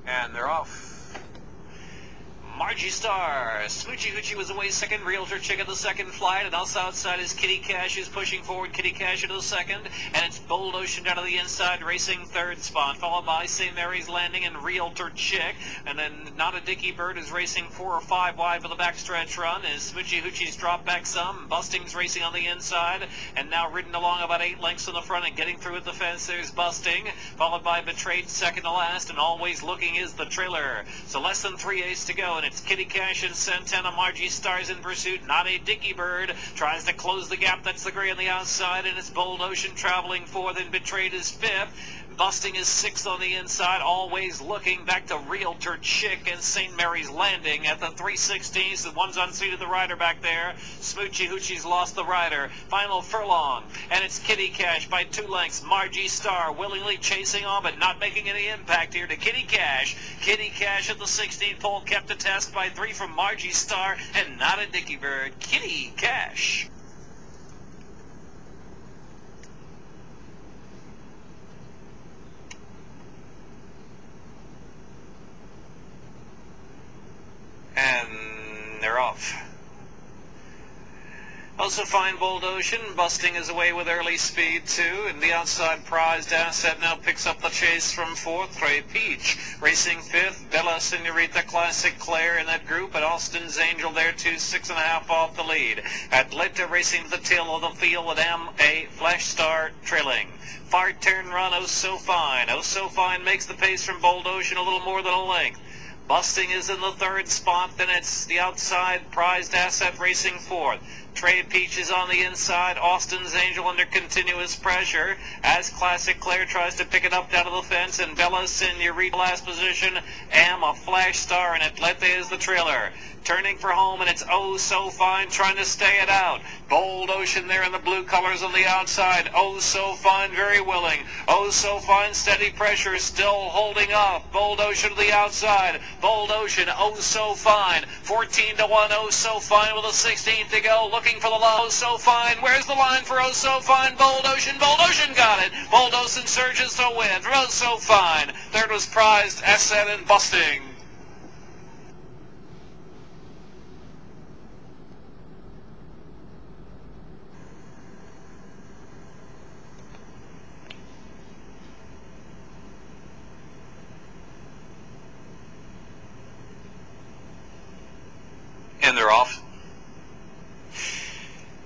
And they're off. Margie Star. Smoochie Hoochie was away second. Realtor Chick at the second flight. And also outside is Kitty Cash, who's pushing forward. Kitty Cash into the second. And it's Bold Ocean down to the inside, racing third spot. Followed by St. Mary's Landing and Realtor Chick. And then Not a Dicky Bird is racing 4 or 5 wide for the backstretch run. As Smoochie Hoochie's dropped back some. Busting's racing on the inside. And now ridden along about 8 lengths in the front and getting through at the fence. There's Busting. Followed by Betrayed second to last. And Always Looking is the trailer. So less than 3/8 to go. And it's Kitty Cash and Santana. Margie Star's in pursuit. Not a Dicky Bird tries to close the gap. That's the gray on the outside, and it's Bold Ocean traveling fourth, and Betrayed is fifth. Busting is sixth on the inside. Always Looking back to Realtor Chick and St. Mary's Landing at the 3/16. The one's unseated the rider back there. Smoochie Hoochie's lost the rider. Final furlong, and it's Kitty Cash by 2 lengths. Margie Star willingly chasing on, but not making any impact here to Kitty Cash. Kitty Cash at the 16th pole, kept to task by 3 from Margie Star, and Not a Dicky Bird. Kitty Cash. And they're off. Also Fine Bold Ocean. Busting is away with early speed too, and the outside Prized Asset now picks up the chase from fourth. Trey Peach racing fifth. Bella Senorita Classic Claire in that group, and Austin's Angel there too, 6.5 off the lead. Atlanta racing to the tail of the field with M.A. Flash Star trailing. Far turn run, Oh So Fine. Oh So Fine makes the pace from Bold Ocean a little more than a length. Busting is in the third spot, then it's the outside Prized Asset racing fourth. Trey Peach is on the inside. Austin's Angel under continuous pressure as Classic Claire tries to pick it up down to the fence, and Bella Senorita last position. A Flash Star, and Atlanta is the trailer. Turning for home, and it's Oh So Fine trying to stay it out. Bold Ocean there in the blue colors on the outside. Oh So Fine very willing. Oh So Fine steady pressure, still holding off. Bold Ocean to the outside. Bold Ocean, Oh So Fine. 14-1, Oh So Fine with a 16th to go. Looking for the low. Oh So Fine. Where's the line for Oh So Fine? Bold Ocean. Bold Ocean got it. Bold Ocean surges to win. Oh So Fine. Third was Prized Asset and Busting. And they're off.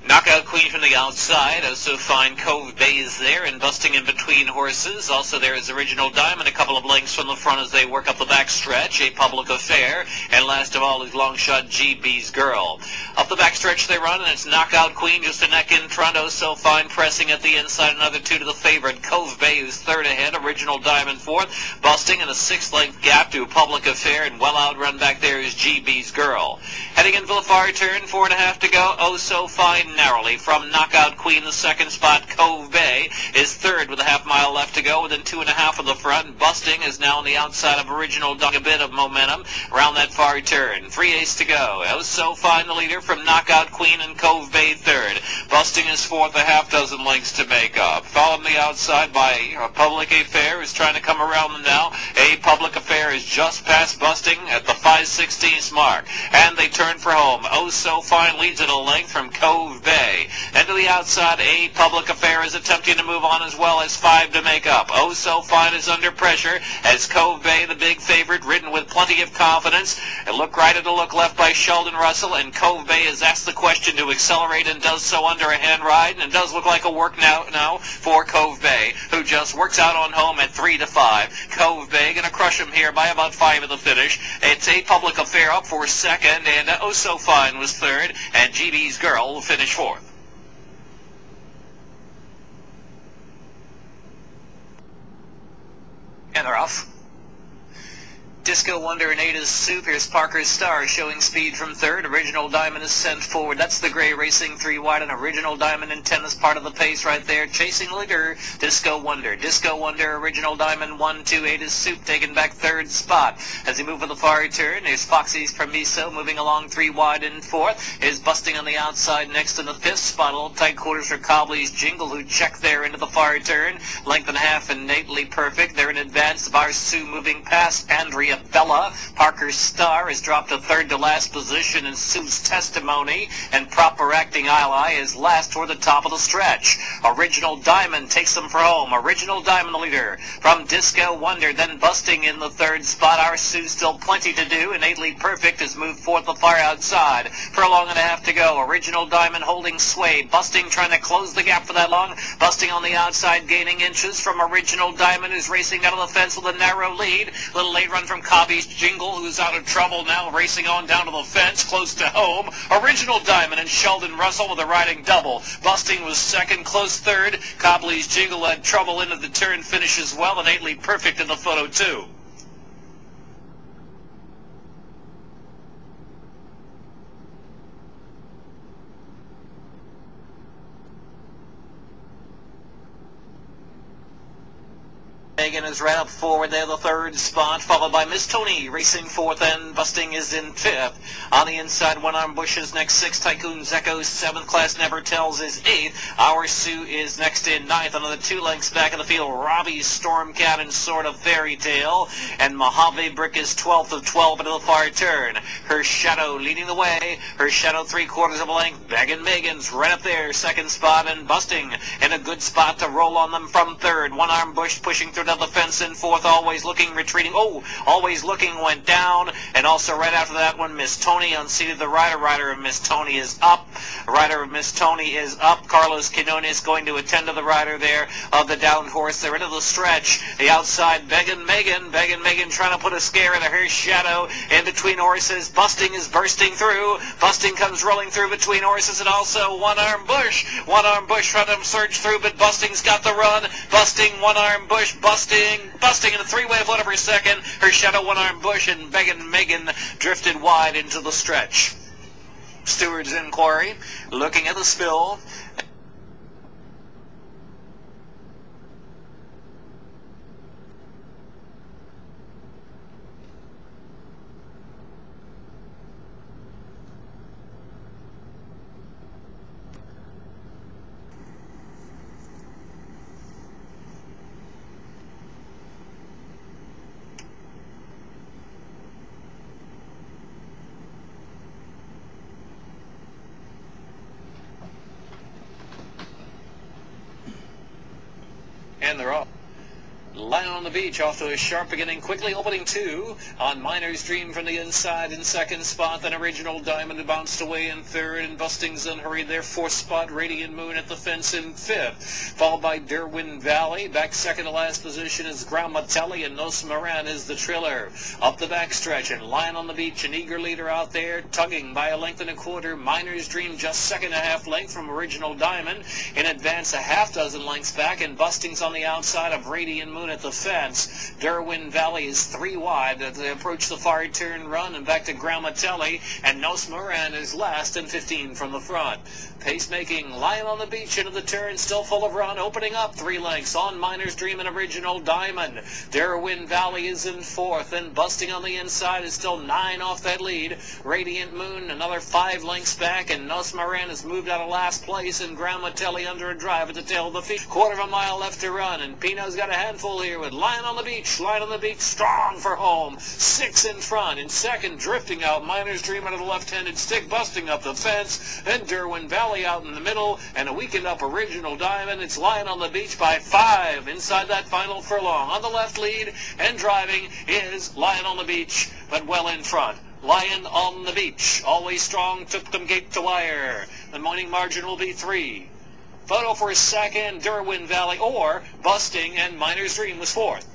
Knockout Queen from the outside. Oh So Fine Cove Bay is there, and Busting in between horses. Also there is Original Diamond, a couple of lengths from the front as they work up the back stretch. A Public Affair, and last of all is long shot GB's Girl. Up the back stretch they run, and it's Knockout Queen just a neck in front. Oh So Fine pressing at the inside, another 2 to the favorite. Cove Bay, who's third ahead. Original Diamond fourth. Busting in a 6-length gap to Public Affair, and well outrun back there is GB's Girl. Heading in for the far turn, 4.5 to go. Oh So Fine narrowly from Knockout Queen. The second spot, Cove Bay, is third with a half-mile left to go, within 2.5 of the front. Busting is now on the outside of Original Dog, a bit of momentum around that far turn. 3/8 to go. Oh So Fine the leader from Knockout Queen, and Cove Bay third. Busting is fourth, a half dozen lengths to make up. Followed on the outside by a Public Affair, who's trying to come around them now. A Public Affair is just past Busting at the 5/16 mark, and they turn for home. Oh So Fine leads at a length from Cove Bay. And to the outside, A Public Affair is attempting to move on as well, as 5 to make up. Oh So Fine is under pressure as Cove Bay, the big favorite, ridden with plenty of confidence. A look right and a look left by Sheldon Russell, and Cove Bay is asked the question to accelerate and does so under a hand ride, and it does look like a work now for Cove Bay, who just works out on home at 3 to 5. Cove Bay going to crush him here by about 5 at the finish. It's A Public Affair up for second, and Oh So Fine was third, and GB's Girl will finish fourth. And they're off. Disco Wonder and Ada's Soup. Here's Parker's Star showing speed from third. Original Diamond is sent forward. That's the gray racing 3 wide, and Original Diamond in 10 is part of the pace right there. Chasing leader, Disco Wonder. Disco Wonder, Original Diamond 1-2. Ada's Soup taking back third spot. As he moves with the far turn, there's Foxy's Permiso moving along 3 wide in fourth. Is Busting on the outside next in the fifth spot. A little tight quarters for Cobley's Jingle, who checked there into the far turn. Length and a half innately perfect. They're in advance. Barsu moving past Andrea Bella. Parker's Star has dropped to third to last position in Sue's Testimony, and Proper Acting Ally is last toward the top of the stretch. Original Diamond takes them for home. Original Diamond the leader from Disco Wonder, then Busting in the third spot. Our Sue still plenty to do. Innately Perfect has moved fourth the far outside. Furlong and a half to go. Original Diamond holding sway. Busting trying to close the gap for that long. Busting on the outside, gaining inches from Original Diamond, who's racing out of the fence with a narrow lead. Little late run from Cobby's Jingle, who's out of trouble now, racing on down to the fence, close to home. Original Diamond and Sheldon Russell with a riding double. Busting was second, close third. Cobley's Jingle had trouble into the turn, finishes well, innately perfect in the photo too. Megan is right up forward there, the third spot, followed by Miss Tony racing fourth, and Busting is in fifth. On the inside, One Arm Bush is next, sixth. Tycoon Zecco's seventh. Class Never Tells is eighth. Our Sue is next in ninth. Another 2 lengths back of the field, Robbie's Stormcat and Sort of Fairy Tale, and Mojave Brick is 12th of 12 into the far turn. Her Shadow leading the way. Her Shadow 3/4 of a length. Beggin' Megan's right up there, second spot, and Busting in a good spot to roll on them from third. One Arm Bush pushing through the fence in fourth, Always Looking retreating. Oh, Always Looking went down, and also right after that one, Miss Tony unseated the rider. Rider of Miss Tony is up. Rider of Miss Tony is up. Carlos Quinones going to attend to the rider there of the downed horse. They're into the stretch. The outside, Beggin' Megan trying to put a scare into her Shadow in between horses. Busting is bursting through. Busting comes rolling through between horses, and also One Arm Bush. One Arm Bush trying to surge through, but Busting's got the run. Busting, One Arm Bush, Busting in a 3-way float over second. Her Shadow, One Arm Bush, and Beggin' Megan drifted wide into the stretch. Steward's Inquiry looking at the spill. And they're off. Lion on the Beach off to a sharp beginning, quickly opening 2 on Miner's Dream from the inside in second spot. Then Original Diamond bounced away in third, and Busting's unhurried there, fourth spot. Radiant Moon at the fence in fifth, followed by Derwin Valley. Back second to last position is Gramatelli, and Nos Moran is the trailer. Up the backstretch, and Lion on the Beach, an eager leader out there, tugging by a length and a quarter. Miner's Dream just second and a half length from Original Diamond. In advance a half dozen lengths back, and Busting's on the outside of Radiant Moon at the fence. Derwin Valley is 3 wide as they approach the far turn run, and back to Gramatelli, and Nos Moran is last and 15 from the front. Pace-making, Lion on the Beach into the turn, still full of run, opening up 3 lengths on Miner's Dream and Original Diamond. Derwin Valley is in fourth, and Busting on the inside is still 9 off that lead. Radiant Moon another 5 lengths back, and Nos Moran has moved out of last place, and Gramatelli under a drive at the tail of the field. 1/4 mile left to run, and Pino's got a handful here with Lion on the Beach. Lion on the Beach strong for home. 6 in front. In second, drifting out, Miner's Dream out of the left-handed stick, Busting up the fence. Then Derwin Valley out in the middle, and a weakened up Original Diamond. It's Lion on the Beach by 5 inside that final furlong. On the left lead and driving is Lion on the Beach, but well in front. Lion on the Beach, always strong, took them gate to wire. The morning margin will be 3. Photo for second, Derwin Valley, or Busting, and Miner's Dream was fourth.